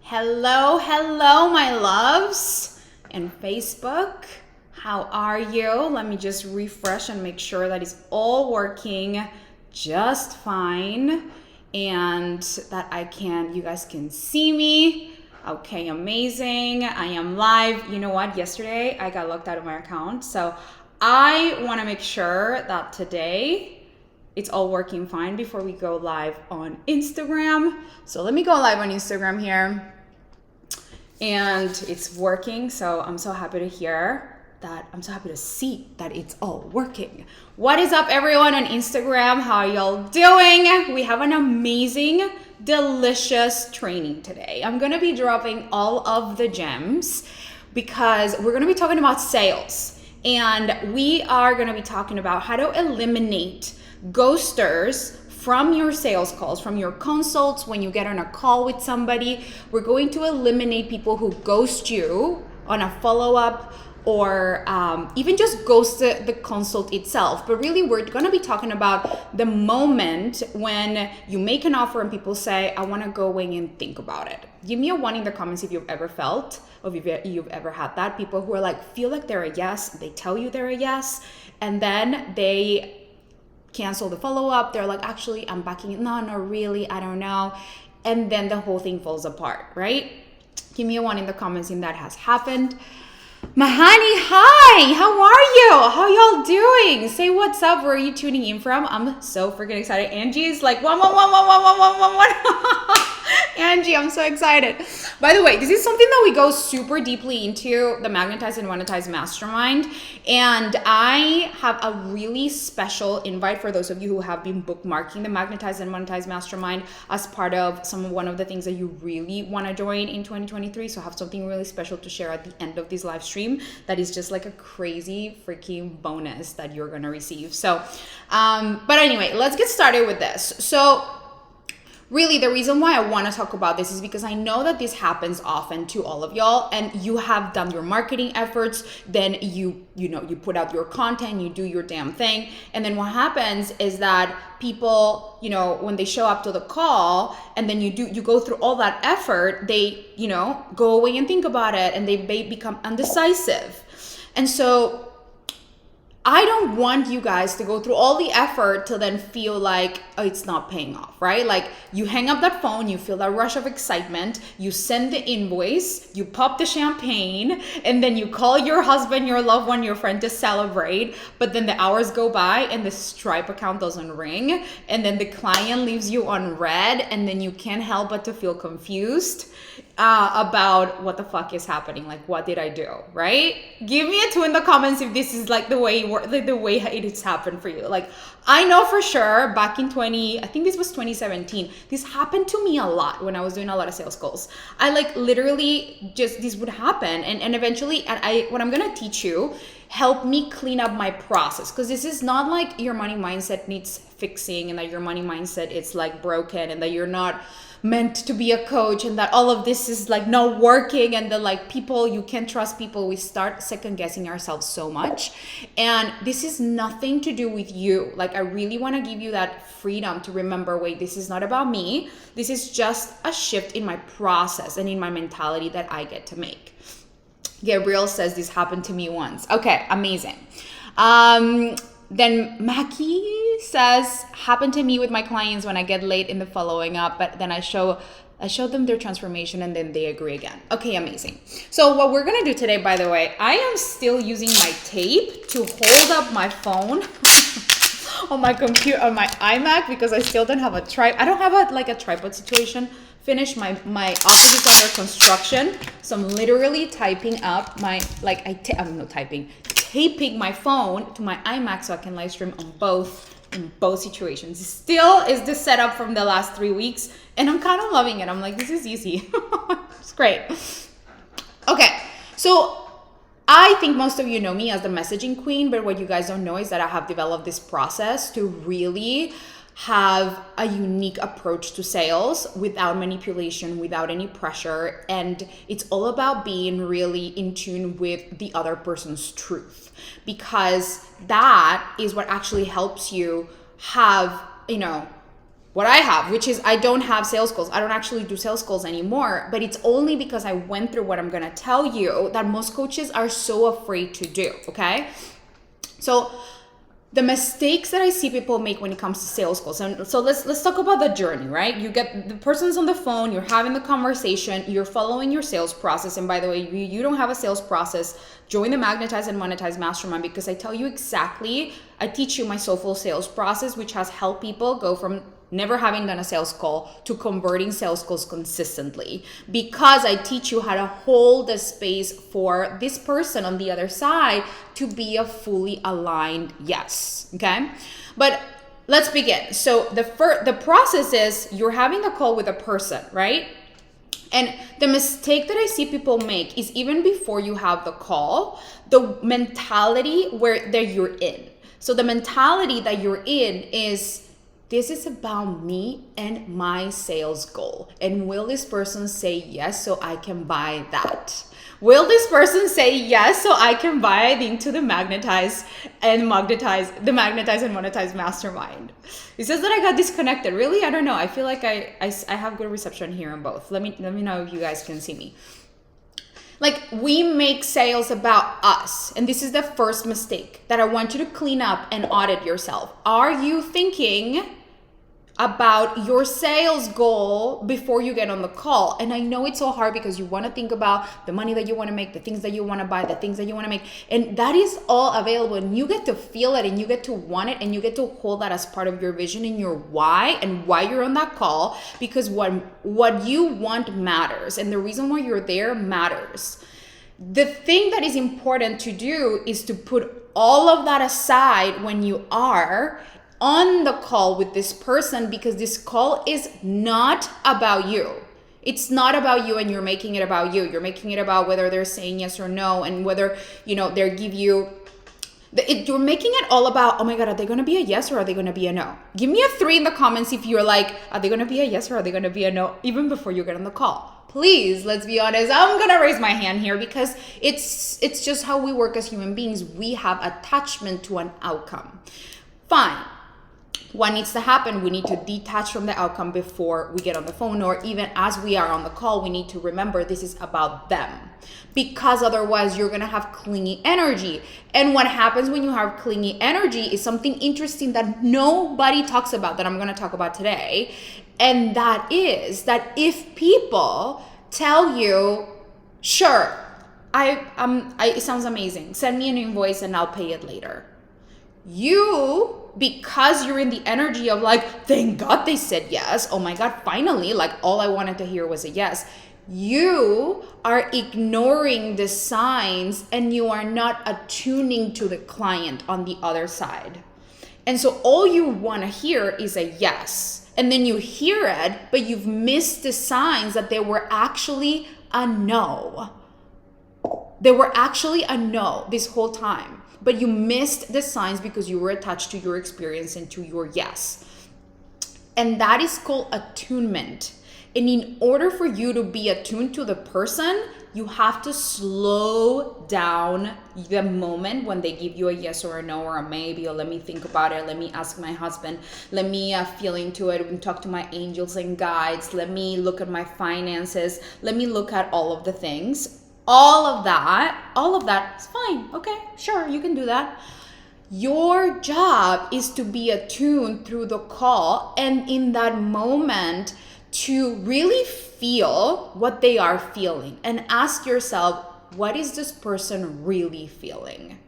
Hello, hello, my loves. And Facebook, how are you? Let me just refresh and make sure that it's all working just fine and that you guys can see me. Okay, amazing. I am live. You know what? Yesterday I got locked out of my account. So I want to make sure that today it's all working fine before we go live on Instagram. So let me go live on Instagram here. And it's working, so I'm so happy to hear that. I'm so happy to see that it's all working. What is up, everyone on Instagram? How are y'all doing? We have an amazing, delicious training today. I'm gonna be dropping all of the gems because we're gonna be talking about sales. And we are gonna be talking about how to eliminate ghosters from your sales calls, from your consults, when you get on a call with somebody. We're going to eliminate people who ghost you on a follow-up or even just ghost the consult itself. But really, we're gonna be talking about the moment when you make an offer and people say, I wanna go away and think about it. Give me a 1 in the comments if you've ever felt, or if you've ever had that. People who are like, feel like they're a yes, they tell you they're a yes, and then they cancel the follow-up. They're like, actually, I'm backing it. No, not really, I don't know. And then the whole thing falls apart, right? Give me a 1 in the comments if that has happened. Mahani, hi, how are you? How y'all doing? Say what's up. Where are you tuning in from? I'm so freaking excited. Angie's like, one. Angie, I'm so excited. By the way, this is something that we go super deeply into, the Magnetize and Monetize Mastermind. And I have a really special invite for those of you who have been bookmarking the Magnetize and Monetize Mastermind as part of one of the things that you really want to join in 2023. So I have something really special to share at the end of this live stream that is just like a crazy freaking bonus that you're going to receive. So, but anyway, let's get started with this. So, really, the reason why I want to talk about this is because I know that this happens often to all of y'all, and you have done your marketing efforts, then you put out your content, you do your damn thing, and then what happens is that people, when they show up to the call and then you go through all that effort, they, go away and think about it, and they become undecisive. And so I don't want you guys to go through all the effort to then feel like, oh, it's not paying off, right? Like, you hang up that phone, you feel that rush of excitement, you send the invoice, you pop the champagne, and then you call your husband, your loved one, your friend to celebrate, but then the hours go by and the Stripe account doesn't ring, and then the client leaves you on red, and then you can't help but to feel confused about what the fuck is happening. Like, what did I do, right? Give me a 2 in the comments if this is like the way it's happened for you. Like, I know for sure back in I think this was 2017, this happened to me a lot when I was doing a lot of sales calls. I like literally just, this would happen, and eventually, what I'm gonna teach you help me clean up my process, because this is not like your money mindset needs fixing and that your money mindset is like broken and that you're not meant to be a coach and that all of this is like not working and that like people, you can't trust people. We start second guessing ourselves so much, and this is nothing to do with you. Like, I really want to give you that freedom to remember, wait, this is not about me. This is just a shift in my process and in my mentality that I get to make. Gabriel says this happened to me once. Okay, amazing. Then Maki says, happened to me with my clients when I get late in the following up, but then I show them their transformation and then they agree again. Okay, amazing. So what we're gonna do today, by the way, I am still using my tape to hold up my phone on my computer, on my iMac, because I still don't have a tripod. I don't have a tripod situation finished. My office is under construction, so I'm literally typing up taping my phone to my iMac so I can live stream in both situations. Still is the setup from the last 3 weeks, and I'm kind of loving it. I'm like, this is easy. It's great. Okay, so I think most of you know me as the messaging queen, but what you guys don't know is that I have developed this process to really have a unique approach to sales without manipulation, without any pressure. And it's all about being really in tune with the other person's truth, because that is what actually helps you have, what I have, which is I don't have sales calls. I don't actually do sales calls anymore, but it's only because I went through what I'm gonna tell you that most coaches are so afraid to do, okay? So the mistakes that I see people make when it comes to sales calls. And so let's talk about the journey, right? You get the person's on the phone, you're having the conversation, you're following your sales process. And by the way, you don't have a sales process, join the Magnetize and Monetize Mastermind, because I tell you exactly, I teach you my soulful sales process, which has helped people go from never having done a sales call to converting sales calls consistently, because I teach you how to hold the space for this person on the other side to be a fully aligned yes. Okay, but let's begin. So the process is you're having a call with a person, right? And the mistake that I see people make is even before you have the call, the mentality that you're in. So the mentality that you're in is, this is about me and my sales goal. And will this person say yes so I can buy that? Will this person say yes so I can buy into the Magnetize and Monetize Mastermind? It says that I got disconnected. Really? I don't know. I feel like I have good reception here on both. Let me know if you guys can see me. Like, we make sales about us. And this is the first mistake that I want you to clean up and audit yourself. Are you thinking about your sales goal before you get on the call? And I know it's so hard because you want to think about the money that you want to make, the things that you want to buy, the things that you want to make. And that is all available. And you get to feel it and you get to want it and you get to hold that as part of your vision and your why and why you're on that call, because what you want matters. And the reason why you're there matters. The thing that is important to do is to put all of that aside when you are on the call with this person, because this call is not about you. It's not about you and you're making it about you. You're making it about whether they're saying yes or no, and whether, they give you, you're making it all about, oh my God, are they going to be a yes or are they going to be a no? Give me a 3 in the comments if you're like, are they going to be a yes or are they going to be a no, even before you get on the call. Please, let's be honest. I'm going to raise my hand here because it's just how we work as human beings. We have attachment to an outcome. Fine. What needs to happen? We need to detach from the outcome before we get on the phone, or even as we are on the call, we need to remember this is about them, because otherwise you're going to have clingy energy. And what happens when you have clingy energy is something interesting that nobody talks about, that I'm going to talk about today. And that is that if people tell you, sure, it sounds amazing, send me an invoice and I'll pay it later. Because you're in the energy of like, thank God they said yes. Oh my God, finally, like all I wanted to hear was a yes. You are ignoring the signs and you are not attuning to the client on the other side. And so all you want to hear is a yes. And then you hear it, but you've missed the signs that they were actually a no. They were actually a no this whole time. But you missed the signs because you were attached to your experience and to your yes. And that is called attunement. And in order for you to be attuned to the person, you have to slow down the moment when they give you a yes or a no or a maybe, or let me think about it, let me ask my husband, let me feel into it and talk to my angels and guides, let me look at my finances, let me look at all of the things. All of that is fine. Okay, sure, you can do that. Your job is to be attuned through the call and in that moment to really feel what they are feeling and ask yourself, what is this person really feeling?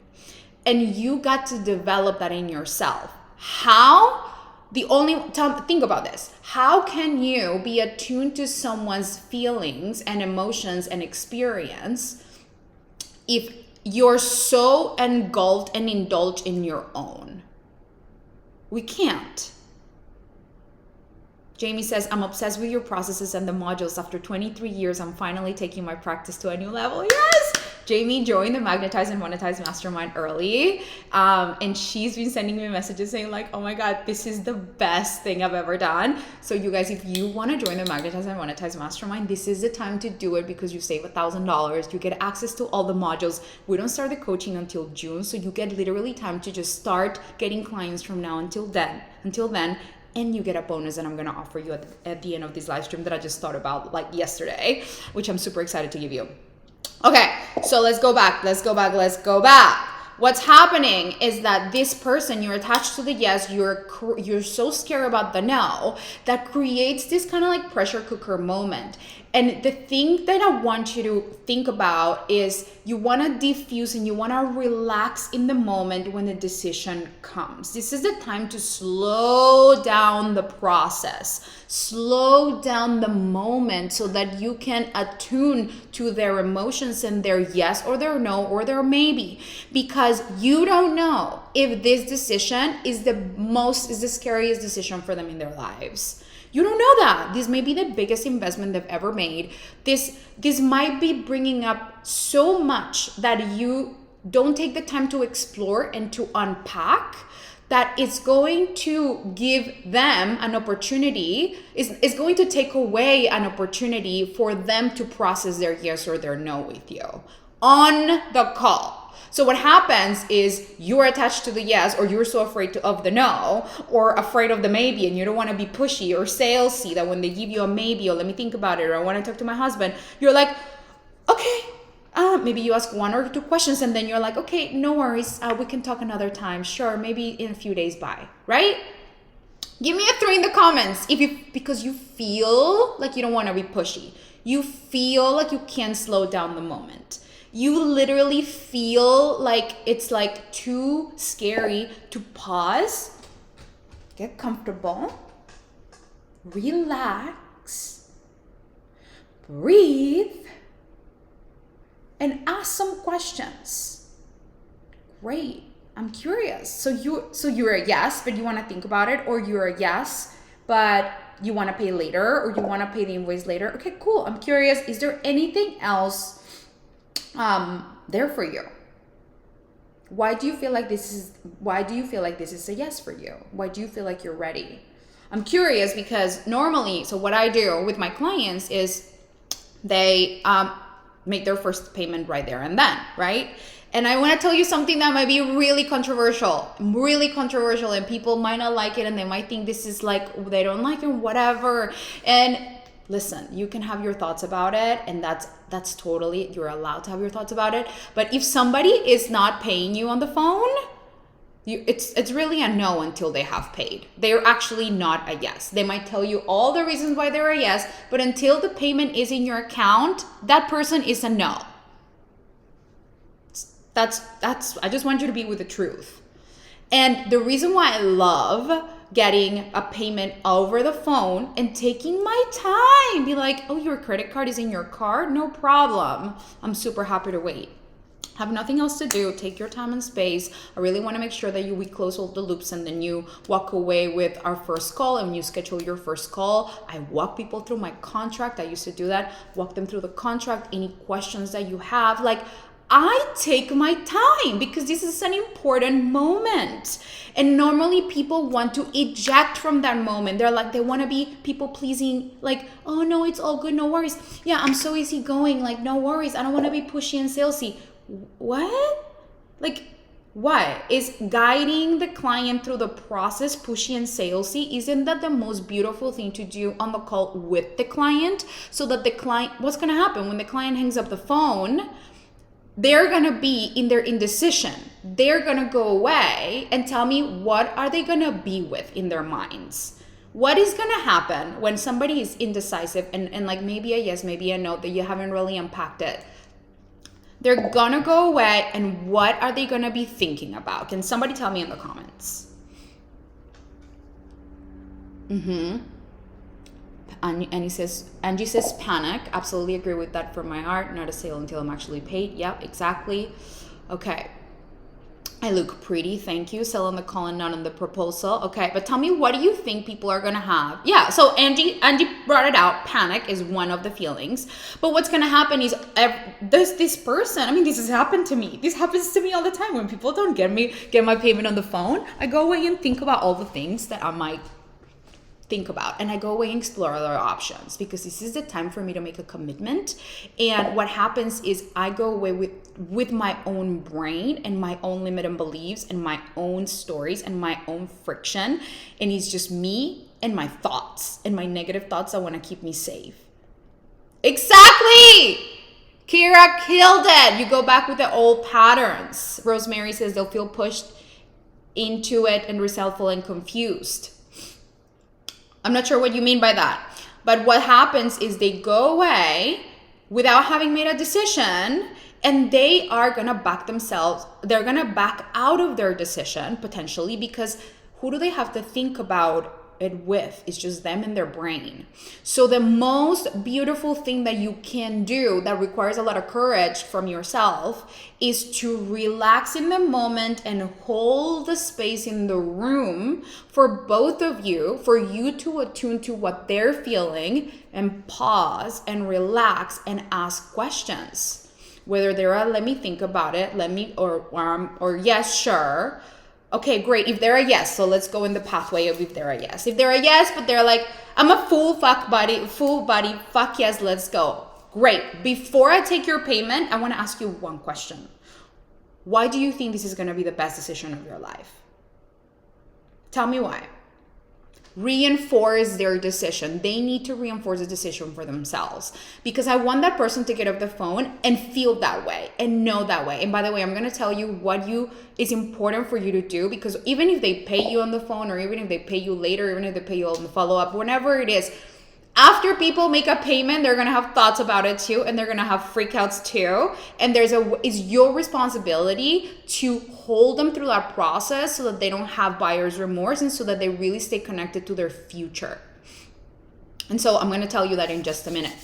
And you got to develop that in yourself. How? Think about this. How can you be attuned to someone's feelings and emotions and experience if you're so engulfed and indulged in your own? We can't. Jamie says, I'm obsessed with your processes and the modules. After 23 years, I'm finally taking my practice to a new level. Yes! Jamie joined the Magnetize and Monetize Mastermind early. And she's been sending me messages saying like, oh my God, this is the best thing I've ever done. So you guys, if you want to join the Magnetize and Monetize Mastermind, this is the time to do it because you save $1,000. You get access to all the modules. We don't start the coaching until June. So you get literally time to just start getting clients from now until then. and you get a bonus that I'm going to offer you at the end of this live stream that I just thought about like yesterday, which I'm super excited to give you. Okay, so let's go back. What's happening is that this person, you're attached to the yes, you're so scared about the no, that creates this kind of like pressure cooker moment. And the thing that I want you to think about is you want to diffuse and you want to relax in the moment when the decision comes. This is the time to slow down the process, slow down the moment so that you can attune to their emotions and their yes or their no or their maybe, because you don't know if this decision is the scariest decision for them in their lives. You don't know that. This may be the biggest investment they've ever made. This might be bringing up so much that you don't take the time to explore and to unpack, that it's going to give them an opportunity, is going to take away an opportunity for them to process their yes or their no with you on the call. So what happens is you're attached to the yes, or you're so afraid of the no, or afraid of the maybe, and you don't want to be pushy or salesy, that when they give you a maybe, or let me think about it, or I want to talk to my husband, you're like, okay, maybe you ask 1 or 2 questions, and then you're like, okay, no worries, we can talk another time, sure, maybe in a few days, bye, right? Give me a 3 in the comments because you feel like you don't want to be pushy. You feel like you can't slow down the moment. You literally feel like it's like too scary to pause, get comfortable, relax, breathe, and ask some questions. Great, I'm curious. So you're a yes, but you want to think about it, or you're a yes, but you want to pay later, or you want to pay the invoice later. Okay, cool. I'm curious. Is there anything else there for you? Why do you feel like this is a yes for you? Why do you feel like you're ready? I'm curious because normally, so what I do with my clients is they make their first payment right there and then, right? And I want to tell you something that might be really controversial, and people might not like it, and they might think this is like, they don't like it, whatever. And listen, you can have your thoughts about it, and that's totally, you're allowed to have your thoughts about it. But if somebody is not paying you on the phone, it's really a no until they have paid. They're actually not a yes. They might tell you all the reasons why they're a yes, but until the payment is in your account, that person is a no. That's I just want you to be with the truth. And the reason why I love getting a payment over the phone and taking my time, be like, oh, your credit card is in your card? No problem. I'm super happy to wait. Have nothing else to do. Take your time and space. I really want to make sure that we close all the loops, and then you walk away with our first call, and you schedule your first call. I walk people through my contract. I used to do that. Walk them through the contract. Any questions that you have, like, I take my time because this is an important moment. And normally people want to eject from that moment. They're like, they want to be people pleasing, like, oh no, it's all good, no worries. Yeah, I'm so easygoing, like, no worries. I don't want to be pushy and salesy. What? Like, what? Is guiding the client through the process pushy and salesy? Isn't that the most beautiful thing to do on the call with the client? So that the client, what's going to happen when the client hangs up the phone? They're going to be in their indecision. They're going to go away and tell me, what are they going to be with in their minds? What is going to happen when somebody is indecisive and like maybe a yes, maybe a no, that you haven't really unpacked it? They're going to go away, and what are they going to be thinking about? Can somebody tell me in the comments? Angie says panic. Absolutely agree with that for my art. Not a sale until I'm actually paid. Yep, exactly. Okay. I look pretty. Thank you. Sell on the call and not on the proposal. Okay, but tell me, what do you think people are gonna have? Yeah, so Angie brought it out. Panic is one of the feelings. But what's gonna happen is this person, I mean, this has happened to me. This happens to me all the time when people don't get my payment on the phone. I go away and think about all the things that I might think about, and I go away and explore other options, because this is the time for me to make a commitment. And what happens is I go away with my own brain and my own limiting beliefs and my own stories and my own friction, and it's just me and my thoughts and my negative thoughts that want to keep me safe. Exactly. Kira killed it. You go back with the old patterns. Rosemary says they'll feel pushed into it and resentful and confused. I'm not sure what you mean by that. But what happens is they go away without having made a decision, and they are going to back themselves. They're going to back out of their decision potentially, because who do they have to think about it with? It's just them and their brain. So the most beautiful thing that you can do that requires a lot of courage from yourself is to relax in the moment and hold the space in the room for both of you, for you to attune to what they're feeling, and pause and relax and ask questions. Whether they're a let me think about it, or yes, sure. Okay, great. If they're a yes, so let's go in the pathway of if they're a yes. If they're a yes, but they're like, I'm a full body, fuck yes, let's go. Great. Before I take your payment, I want to ask you one question. Why do you think this is going to be the best decision of your life? Tell me why. Reinforce their decision. They need to reinforce the decision for themselves, because I want that person to get off the phone and feel that way and know that way. And by the way, I'm going to tell you what is important for you to do, because even if they pay you on the phone, or even if they pay you later, even if they pay you on the follow-up, whenever it is, after people make a payment, they're going to have thoughts about it too, and they're going to have freakouts too. And it's your responsibility to hold them through that process so that they don't have buyer's remorse, and so that they really stay connected to their future. And so I'm going to tell you that in just a minute.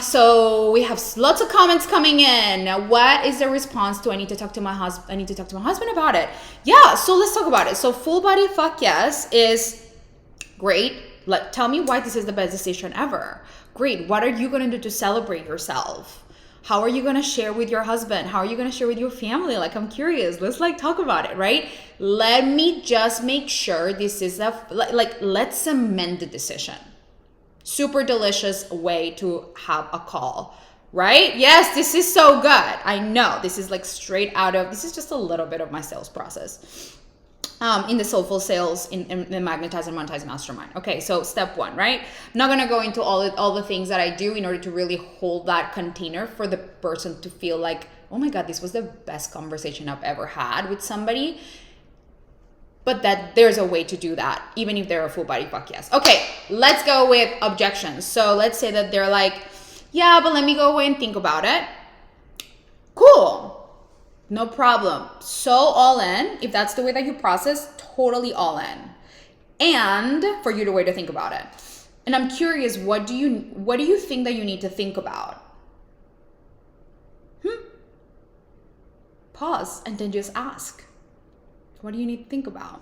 So we have lots of comments coming in. Now, what is the response to I need to talk to my husband about it? Yeah, so let's talk about it. So full body fuck yes is great. Tell me why this is the best decision ever. Great. What are you going to do to celebrate yourself? How are you going to share with your husband? How are you going to share with your family? Like, I'm curious. Let's talk about it, right? Let me just make sure this is let's cement the decision. Super delicious way to have a call, right? Yes, this is so good. I know this is this is just a little bit of my sales process. In the Soulful Sales in the Magnetize and Monetize Mastermind. Okay, so step one, right? I'm not gonna go into all the things that I do in order to really hold that container for the person to feel like, oh my God, this was the best conversation I've ever had with somebody. But that there's a way to do that, even if they're a full body fuck yes. Okay, let's go with objections. So let's say that they're like, yeah, but let me go away and think about it. Cool. No problem. So all in, if that's the way that you process, totally all in. And for you to wait to think about it. And I'm curious, what do you think that you need to think about? Pause and then just ask. What do you need to think about?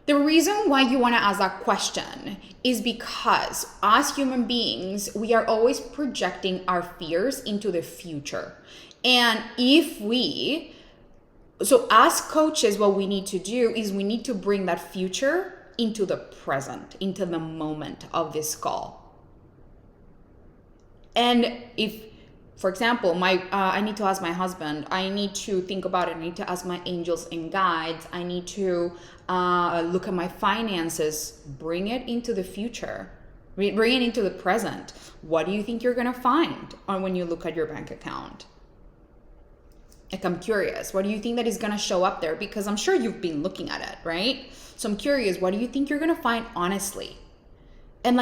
The reason why you want to ask that question is because as human beings, we are always projecting our fears into the future. And so as coaches, what we need to do is we need to bring that future into the present, into the moment of this call. And if, for example, I need to ask my husband, I need to think about it, I need to ask my angels and guides, I need to look at my finances, bring it into the future, bring it into the present. What do you think you're going to find when you look at your bank account? Like, I'm curious, what do you think that is going to show up there? Because I'm sure you've been looking at it, right? So I'm curious, what do you think you're going to find honestly? And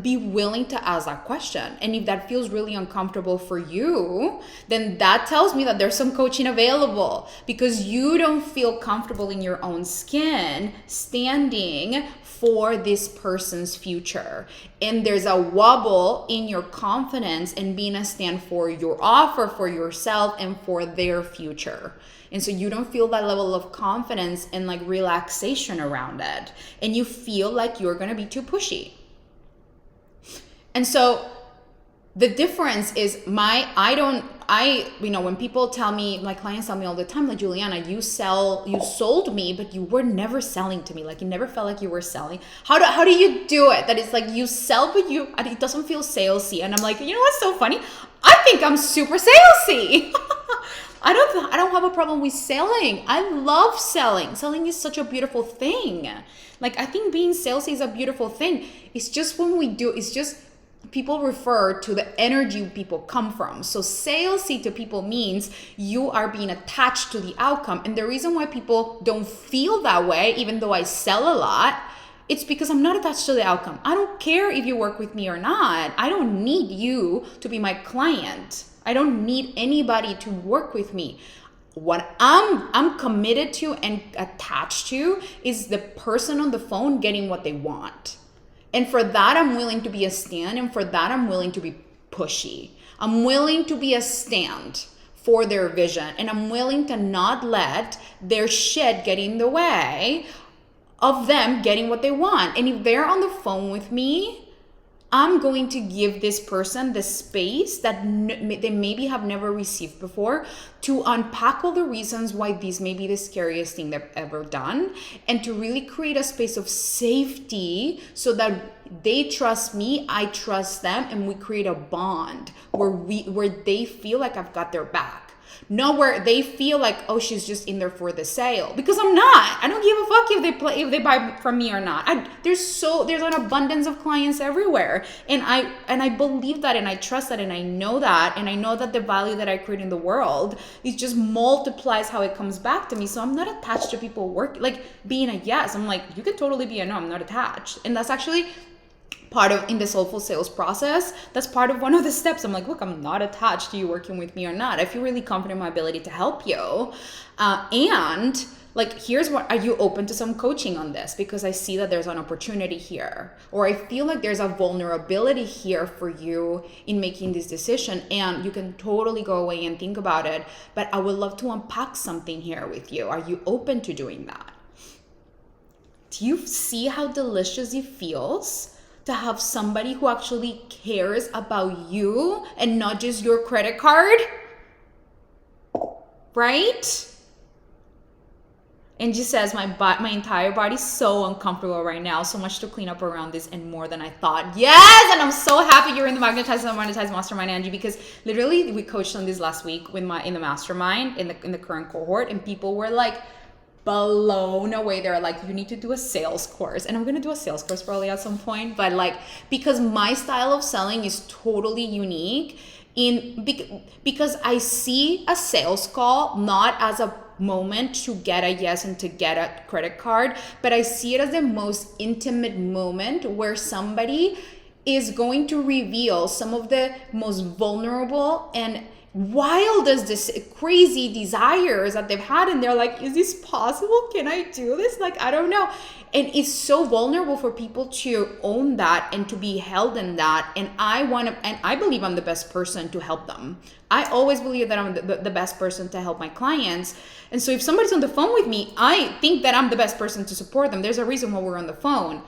be willing to ask that question. And if that feels really uncomfortable for you, then that tells me that there's some coaching available, because you don't feel comfortable in your own skin standing for this person's future. And there's a wobble in your confidence and being a stand for your offer, for yourself, and for their future. And so you don't feel that level of confidence and relaxation around it. And you feel like you're going to be too pushy. And so the difference is I don't when people tell me, my clients tell me all the time, like, Juliana, you sold me, but you were never selling to me. Like, it never felt like you were selling. How do you do it? That it's like you sell, but it doesn't feel salesy. And I'm like, you know what's so funny? I think I'm super salesy. I don't have a problem with selling. I love selling. Selling is such a beautiful thing. Like, I think being salesy is a beautiful thing. It's just people refer to the energy people come from. So salesy to people means you are being attached to the outcome. And the reason why people don't feel that way, even though I sell a lot, it's because I'm not attached to the outcome. I don't care if you work with me or not. I don't need you to be my client. I don't need anybody to work with me. What I'm committed to and attached to is the person on the phone getting what they want. And for that, I'm willing to be a stand. And for that, I'm willing to be pushy. I'm willing to be a stand for their vision. And I'm willing to not let their shit get in the way of them getting what they want. And if they're on the phone with me, I'm going to give this person the space that they maybe have never received before to unpack all the reasons why this may be the scariest thing they've ever done, and to really create a space of safety so that they trust me, I trust them, and we create a bond where they feel like I've got their back. Not where they feel like, oh, she's just in there for the sale, because I'm not. I don't give a fuck if they buy from me or not. There's an abundance of clients everywhere, and I believe that, and I trust that, and I know that the value that I create in the world, it just multiplies how it comes back to me. So I'm not attached to people being a yes. I'm like, you could totally be a no. I'm not attached, and that's actually part of, in the soulful sales process, that's part of one of the steps. I'm like, look, I'm not attached to you working with me or not. I feel really confident in my ability to help you. And like, here's what, are you open to some coaching on this? Because I see that there's an opportunity here, or I feel like there's a vulnerability here for you in making this decision, and you can totally go away and think about it. But I would love to unpack something here with you. Are you open to doing that? Do you see how delicious it feels to have somebody who actually cares about you and not just your credit card? Right? Angie says, my entire body's so uncomfortable right now. So much to clean up around this and more than I thought. Yes! And I'm so happy you're in the Magnetize Monetize Mastermind, Angie, because literally we coached on this last week in the mastermind in the current cohort, and people were like, blown away. They're like, you need to do a sales course. And I'm going to do a sales course probably at some point, but like, because my style of selling is totally unique because I see a sales call not as a moment to get a yes and to get a credit card, but I see it as the most intimate moment where somebody is going to reveal some of the most vulnerable and wildest, this crazy desires that they've had, and they're like, is this possible? Can I do this? Like, I don't know. And it's so vulnerable for people to own that and to be held in that. And I believe I'm the best person to help them. I always believe that I'm the best person to help my clients. And so if somebody's on the phone with me, I think that I'm the best person to support them. There's a reason why we're on the phone.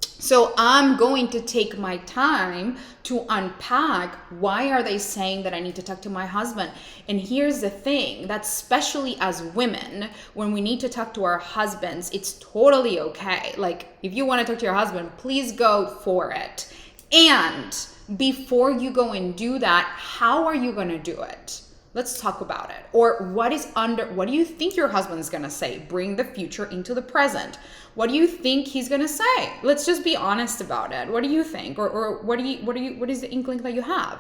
So I'm going to take my time to unpack, why are they saying that I need to talk to my husband? And here's the thing, that especially as women, when we need to talk to our husbands, it's totally okay. Like, if you want to talk to your husband, please go for it. And before you go and do that, how are you going to do it? Let's talk about it. Or what do you think your husband's gonna say? Bring the future into the present. What do you think he's gonna say? Let's just be honest about it. What do you think? Or what is the inkling that you have?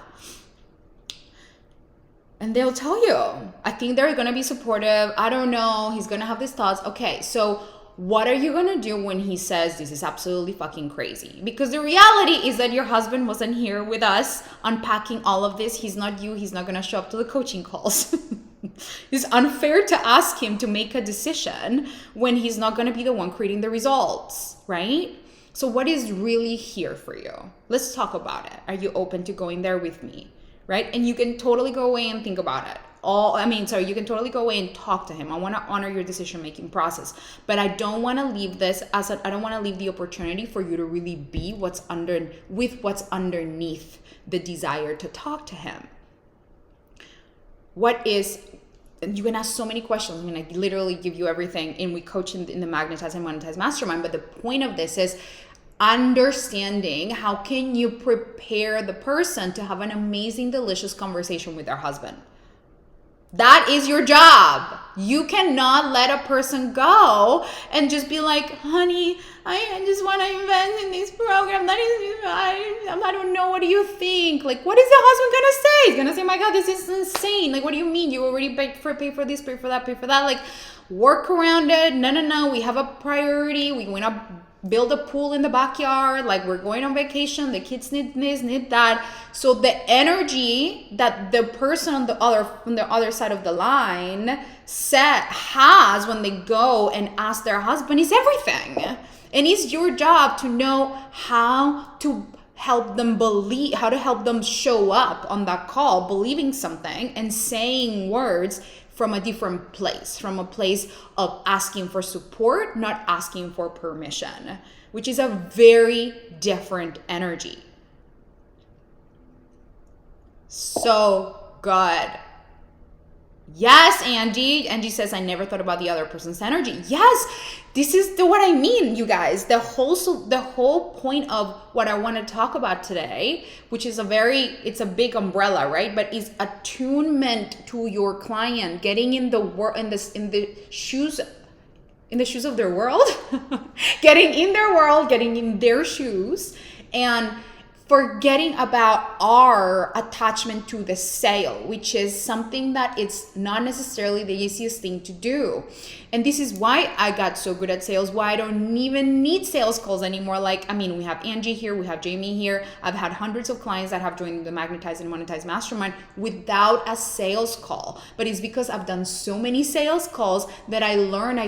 And they'll tell you. I think they're gonna be supportive. I don't know. He's gonna have these thoughts. Okay, so what are you gonna do when he says this is absolutely fucking crazy? Because the reality is that your husband wasn't here with us unpacking all of this. He's not you. He's not gonna show up to the coaching calls. It's unfair to ask him to make a decision when he's not gonna be the one creating the results, right? So what is really here for you? Let's talk about it. Are you open to going there with me, right? And you can totally go away and think about it. You can totally go away and talk to him. I want to honor your decision-making process, but I don't want to leave this I don't want to leave the opportunity for you to really be what's underneath the desire to talk to him. what is, you can ask so many questions. I mean, I literally give you everything, and we coach in the Magnetize and Monetize Mastermind. But the point of this is understanding how can you prepare the person to have an amazing, delicious conversation with their husband. That is your job. You cannot let a person go and just be like, honey, I just want to invest in this program. I don't know. What do you think? Like, what is the husband going to say? He's going to say, my God, this is insane. Like, what do you mean? You already pay for this, pay for that, pay for that. Like, work around it. No. We have a priority. We want to build a pool in the backyard. Like, we're going on vacation. The kids need this, need that. So the energy that the person on the other side of the line has when they go and ask their husband is everything. And it's your job to know how to help them believe, how to help them show up on that call, believing something and saying words from a different place, from a place of asking for support, not asking for permission, which is a very different energy. So good. Yes, Angie. Angie says, I never thought about the other person's energy. Yes, this is what I mean, you guys. The whole point of what I want to talk about today, which is it's a big umbrella, right? But is attunement to your client, getting in the shoes of their world, getting in their world, getting in their shoes, and forgetting about our attachment to the sale, which is something that it's not necessarily the easiest thing to do. And this is why I got so good at sales, why I don't even need sales calls anymore. Like, I mean, we have Angie here, we have Jamie here. I've had hundreds of clients that have joined the Magnetize and Monetize Mastermind without a sales call. But it's because I've done so many sales calls that I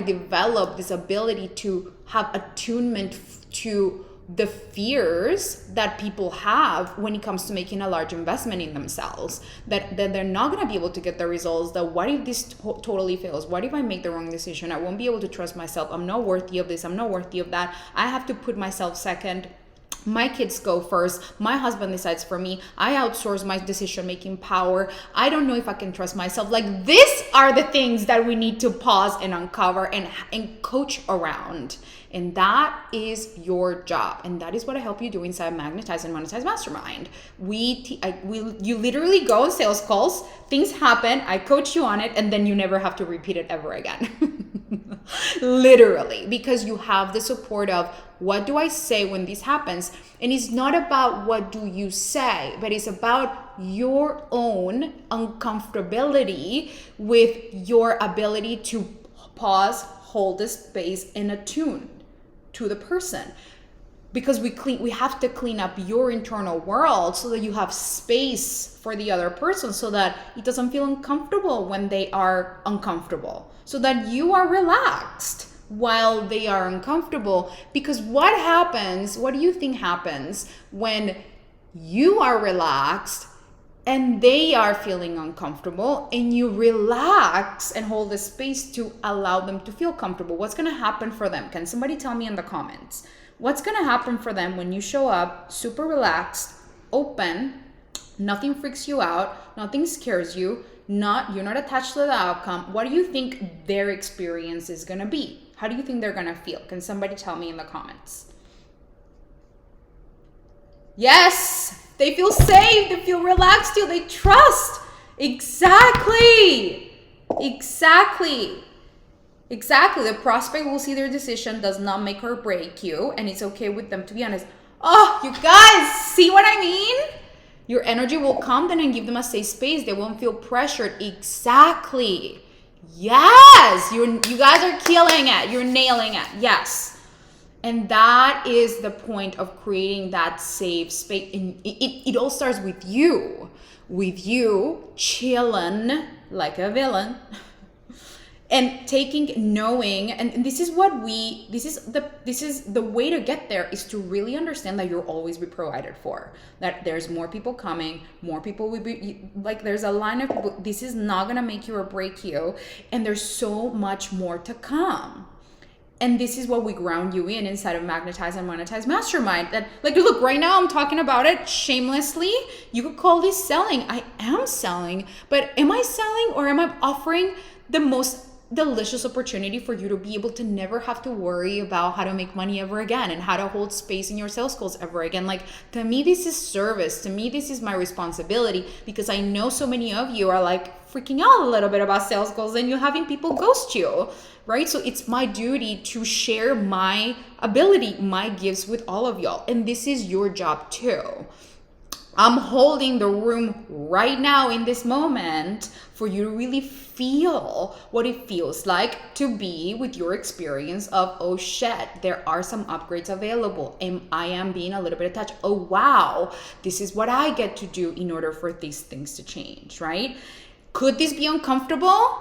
developed this ability to have attunement to the fears that people have when it comes to making a large investment in themselves, that they're not going to be able to get the results, that what if this totally fails? What if I make the wrong decision? I won't be able to trust myself. I'm not worthy of this. I'm not worthy of that. I have to put myself second. My kids go first. My husband decides for me. I outsource my decision-making power. I don't know if I can trust myself. Like, these are the things that we need to pause and uncover and coach around. And that is your job. And that is what I help you do inside Magnetize and Monetize Mastermind. You literally go on sales calls, things happen, I coach you on it, and then you never have to repeat it ever again. Literally, because you have the support of, what do I say when this happens? And it's not about what do you say, but it's about your own uncomfortability with your ability to pause, hold the space, and attune to the person. Because we have to clean up your internal world so that you have space for the other person, so that it doesn't feel uncomfortable when they are uncomfortable, so that you are relaxed while they are uncomfortable. Because what do you think happens when you are relaxed and they are feeling uncomfortable, and you relax and hold the space to allow them to feel comfortable? What's going to happen for them? Can somebody tell me in the comments? What's going to happen for them when you show up super relaxed, open, nothing freaks you out, nothing scares you, you're not attached to the outcome? What do you think their experience is going to be? How do you think they're going to feel? Can somebody tell me in the comments? Yes, they feel safe, they feel relaxed, they trust. Exactly. The prospect will see their decision does not make or break you, and it's okay with them to be honest. Oh, you guys, see what I mean? Your energy will calm them and give them a safe space. They won't feel pressured. Exactly. Yes, you guys are killing it. You're nailing it. Yes. And that is the point of creating that safe space. And it all starts with you chilling like a villain. And knowing, and this is the way to get there, is to really understand that you'll always be provided for, that there's more people coming, more people will be, like, there's a line of people. This is not going to make you or break you, and there's so much more to come. And this is what we ground you in inside of Magnetize and Monetize Mastermind. That, like, look, right now I'm talking about it shamelessly. You could call this selling. I am selling, but am I selling, or am I offering the most delicious opportunity for you to be able to never have to worry about how to make money ever again and how to hold space in your sales goals ever again? Like, to me, this is service. To me, this is my responsibility, because I know so many of you are like freaking out a little bit about sales goals and you're having people ghost you, right? So it's my duty to share my ability, my gifts with all of y'all. And this is your job too. I'm holding the room right now in this moment for you to really feel what it feels like to be with your experience of, oh shit, there are some upgrades available and I am being a little bit attached. Oh wow, this is what I get to do in order for these things to change, right? Could this be uncomfortable?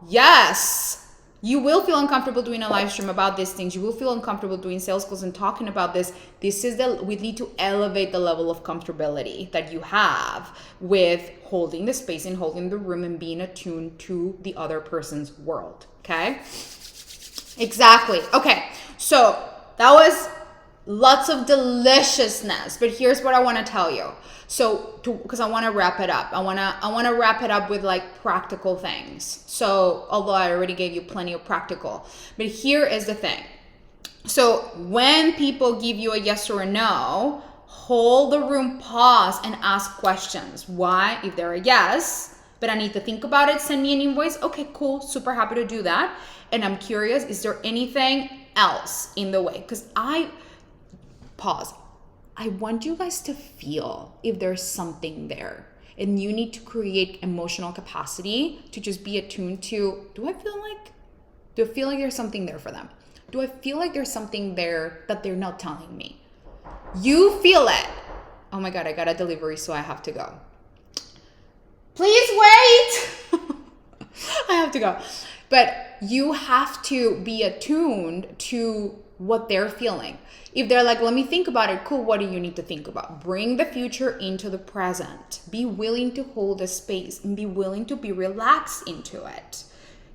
Yes. You will feel uncomfortable doing a live stream about these things. You will feel uncomfortable doing sales calls and talking about this. We need to elevate the level of comfortability that you have with holding the space and holding the room and being attuned to the other person's world. Okay? Exactly. Okay. So that was lots of deliciousness, but here's what I want to tell you. So, because I want to wrap it up, I want to wrap it up with like practical things. So, although I already gave you plenty of practical, but here is the thing. So, when people give you a yes or a no, hold the room, pause, and ask questions. Why? If they're a yes, but I need to think about it, send me an invoice. Okay, cool, super happy to do that. And I'm curious, is there anything else in the way? Because pause. I want you guys to feel if there's something there, and you need to create emotional capacity to just be attuned to, do I feel like there's something there for them? Do I feel like there's something there that they're not telling me? You feel it. Oh my God, I got a delivery, so I have to go. Please wait. I have to go. But you have to be attuned to what they're feeling. If they're like, let me think about it, cool, what do you need to think about? Bring the future into the present. Be willing to hold the space and be willing to be relaxed into it.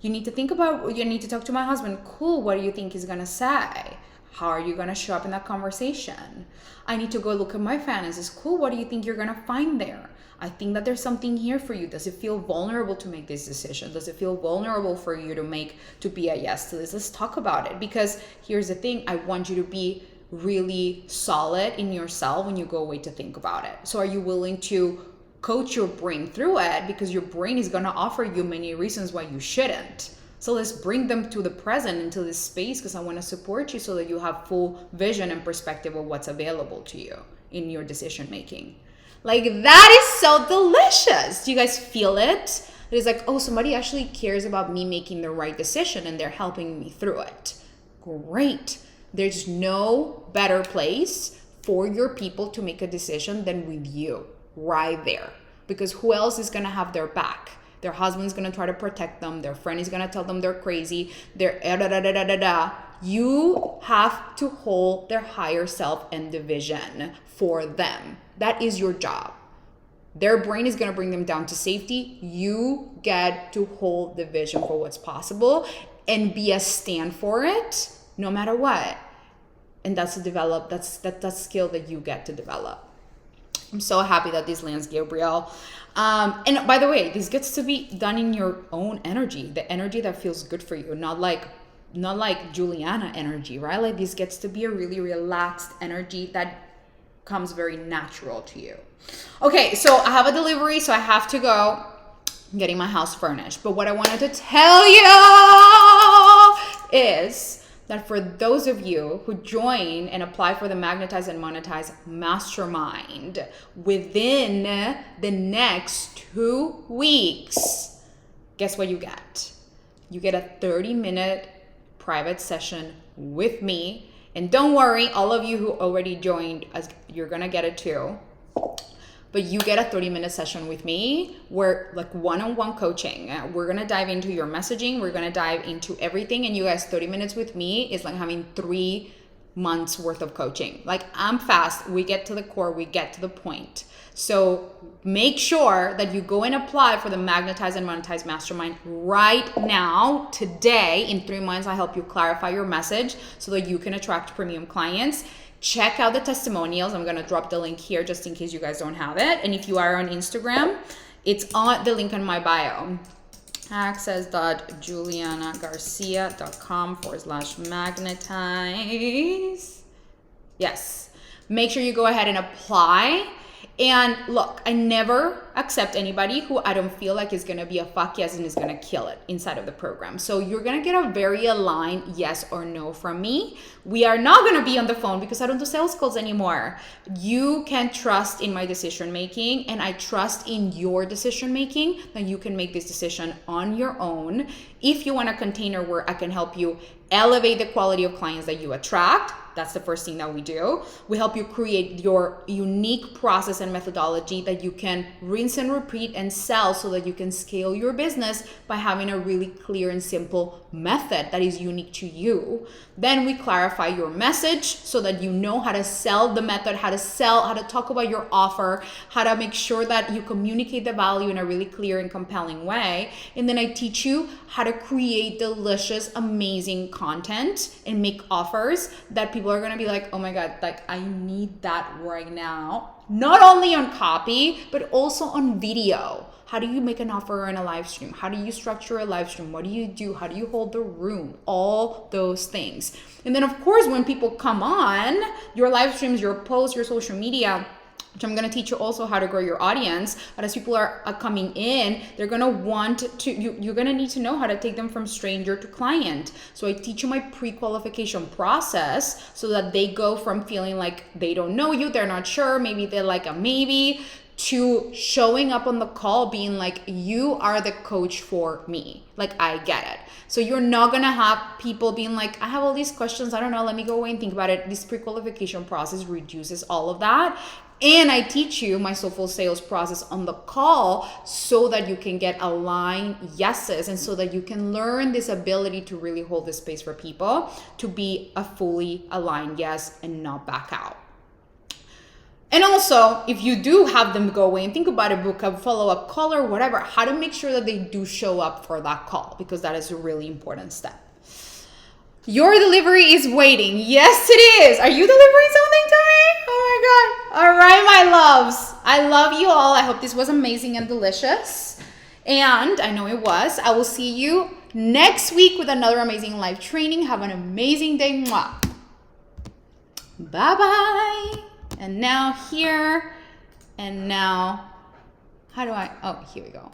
You need to think about, you need to talk to my husband. Cool, what do you think he's gonna say? How are you gonna show up in that conversation? I need to go look at my finances. Cool, what do you think you're gonna find there? I think that there's something here for you. Does it feel vulnerable to make this decision? Does it feel vulnerable for you to be a yes to this? Let's talk about it, because here's the thing. I want you to be really solid in yourself when you go away to think about it. So are you willing to coach your brain through it? Because your brain is going to offer you many reasons why you shouldn't. So let's bring them to the present, into this space, because I want to support you so that you have full vision and perspective of what's available to you in your decision making. Like, that is so delicious. Do you guys feel it? It is like, oh, somebody actually cares about me making the right decision and they're helping me through it. Great. There's no better place for your people to make a decision than with you right there. Because who else is going to have their back? Their husband's going to try to protect them. Their friend is going to tell them they're crazy. You have to hold their higher self and the vision for them. That is your job. Their brain is going to bring them down to safety. You get to hold the vision for what's possible and be a stand for it no matter what. And that's that skill that you get to develop. I'm so happy that this lands, Gabriel. And by the way, this gets to be done in your own energy, the energy that feels good for you, not like Juliana energy, right? Like, this gets to be a really relaxed energy that comes very natural to you. Okay, so I have a delivery, so I have to go. I'm getting my house furnished. But what I wanted to tell you is that for those of you who join and apply for the Magnetize and Monetize Mastermind within the next 2 weeks, guess what you get? You get a 30-minute private session with me. And don't worry, all of you who already joined, you're gonna get it too. But you get a 30-minute session with me where, like, one-on-one coaching. We're gonna dive into your messaging. We're gonna dive into everything. And you guys, 30 minutes with me is like having 3 months worth of coaching. Like, I'm fast. We get to the core. We get to the point. So make sure that you go and apply for the Magnetize and Monetize Mastermind right now, today. In 3 months, I help you clarify your message so that you can attract premium clients. Check out the testimonials. I'm going to drop the link here just in case you guys don't have it. And if you are on Instagram, it's on the link on my bio. access.julianagarcia.com/magnetize. Yes. Make sure you go ahead and apply. And look, I never accept anybody who I don't feel like is going to be a fuck yes and is going to kill it inside of the program. So you're going to get a very aligned yes or no from me. We are not going to be on the phone because I don't do sales calls anymore. You can trust in my decision making, and I trust in your decision making that you can make this decision on your own. If you want a container where I can help you elevate the quality of clients that you attract, that's the first thing that we do. We help you create your unique process and methodology that you can rinse and repeat and sell so that you can scale your business by having a really clear and simple method that is unique to you. Then we clarify your message so that you know how to sell the method, how to sell, how to talk about your offer, how to make sure that you communicate the value in a really clear and compelling way. And then I teach you how to create delicious, amazing content and make offers that people are going to be like, oh my God, like I need that right now. Not only on copy, but also on video. How do you make an offer in a live stream? How do you structure a live stream? What do you do? How do you hold the room? All those things. And then of course, when people come on, your live streams, your posts, your social media, which I'm going to teach you also how to grow your audience. But as people are coming in, they're going to want to, you're going to need to know how to take them from stranger to client. So I teach you my pre-qualification process so that they go from feeling like they don't know you, they're not sure, maybe they're like a maybe, to showing up on the call being like, you are the coach for me. Like, I get it. So you're not going to have people being like, I have all these questions, I don't know, let me go away and think about it. This pre-qualification process reduces all of that. And I teach you my soulful sales process on the call so that you can get aligned yeses and so that you can learn this ability to really hold this space for people to be a fully aligned yes and not back out. And also, if you do have them go away and think about it, book a follow-up call or whatever, how to make sure that they do show up for that call, because that is a really important step. Your delivery is waiting. Yes, it is. Are you delivering something to me? Oh my God. All right, my loves. I love you all. I hope this was amazing and delicious. And I know it was. I will see you next week with another amazing live training. Have an amazing day. Mwah. Bye-bye. And now here. And now, how do I? Oh, here we go.